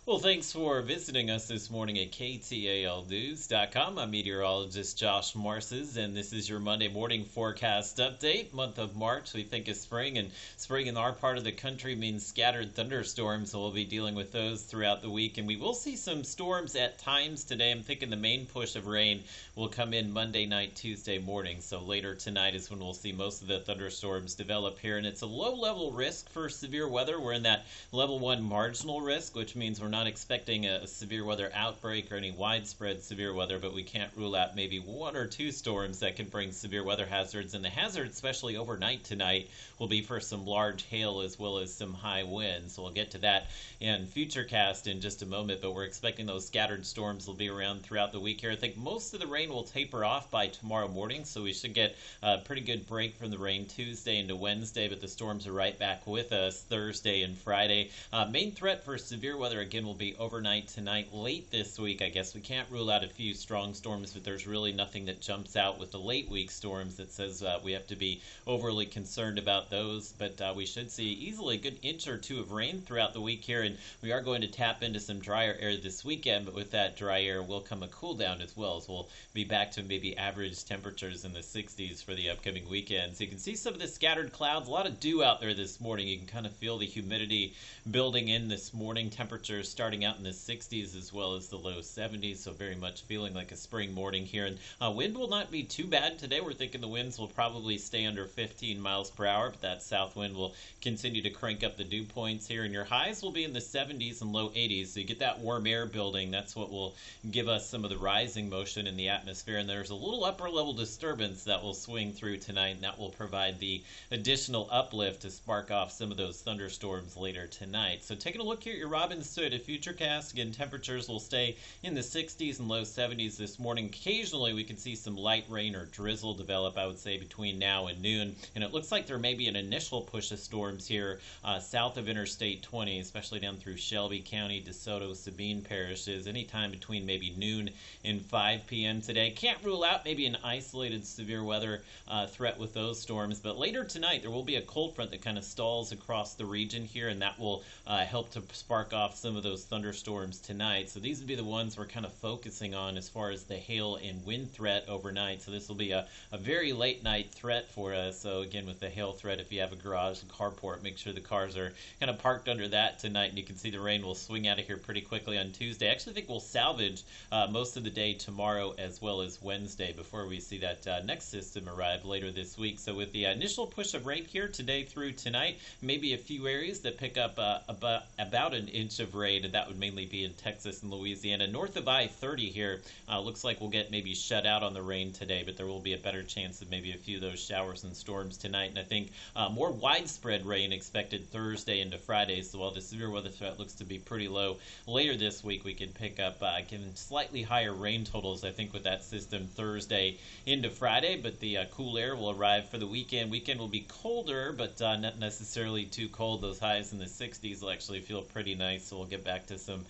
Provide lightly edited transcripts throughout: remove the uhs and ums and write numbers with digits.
Well, thanks for visiting us this morning at KTALnews.com. I'm meteorologist Josh Marces, and this is your Monday morning forecast update. Month of March, we think is spring, and spring in our part of the country means scattered thunderstorms, so we'll be dealing with those throughout the week. And we will see some storms at times today. I'm thinking the main push of rain will come in Monday night, Tuesday morning. So later tonight is when we'll see most of the thunderstorms develop here, and it's a low-level risk for severe weather. We're in that level 1 marginal risk, which means we're not expecting a severe weather outbreak or any widespread severe weather, but we can't rule out maybe one or two storms that can bring severe weather hazards. And the hazard, especially overnight tonight, will be for some large hail as well as some high winds. So we'll get to that in Futurecast in just a moment, but we're expecting those scattered storms will be around throughout the week here. I think most of the rain will taper off by tomorrow morning, so we should get a pretty good break from the rain Tuesday into Wednesday, but the storms are right back with us Thursday and Friday. Main threat for severe weather, again, will be overnight tonight. Late this week, I guess we can't rule out a few strong storms, but there's really nothing that jumps out with the late week storms that says we have to be overly concerned about those. But we should see easily a good inch or two of rain throughout the week here, and we are going to tap into some drier air this weekend, but with that dry air will come a cool down as well, so we'll be back to maybe average temperatures in the 60s for the upcoming weekend. So you can see some of the scattered clouds, a lot of dew out there this morning. You can kind of feel the humidity building in this morning. Temperatures starting out in the 60s as well as the low 70s, so very much feeling like a spring morning here. And wind will not be too bad today. We're thinking the winds will probably stay under 15 miles per hour, but that south wind will continue to crank up the dew points here, and your highs will be in the 70s and low 80s, so you get that warm air building. That's what will give us some of the rising motion in the atmosphere, and there's a little upper level disturbance that will swing through tonight, and that will provide the additional uplift to spark off some of those thunderstorms later tonight. So taking a look here at your Robin's Futurecast, again, temperatures will stay in the 60s and low 70s this morning. Occasionally we can see some light rain or drizzle develop, I would say, between now and noon, and it looks like there may be an initial push of storms here south of Interstate 20, especially down through Shelby County, DeSoto, Sabine parishes, anytime between maybe noon and 5 p.m. today. Can't rule out maybe an isolated severe weather threat with those storms, but later tonight there will be a cold front that kind of stalls across the region here, and that will help to spark off some of those thunderstorms tonight. So these would be the ones we're kind of focusing on as far as the hail and wind threat overnight. So this will be a very late night threat for us. So again, with the hail threat, if you have a garage and carport, make sure the cars are kind of parked under that tonight, and you can see the rain will swing out of here pretty quickly on Tuesday. I actually think we'll salvage most of the day tomorrow as well as Wednesday before we see that next system arrive later this week. So with the initial push of rain here today through tonight, maybe a few areas that pick up about an inch of rain, and that would mainly be in Texas and Louisiana. North of I-30 here, looks like we'll get maybe shut out on the rain today, but there will be a better chance of maybe a few of those showers and storms tonight. And I think more widespread rain expected Thursday into Friday, so while the severe weather threat looks to be pretty low, later this week we can pick up again slightly higher rain totals, I think, with that system Thursday into Friday, but the cool air will arrive for the weekend. Weekend will be colder, but not necessarily too cold. Those highs in the 60s will actually feel pretty nice, so we'll get back to some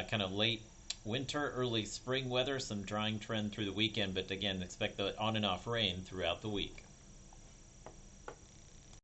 kind of late winter, early spring weather, some drying trend through the weekend, but again, expect the on and off rain throughout the week.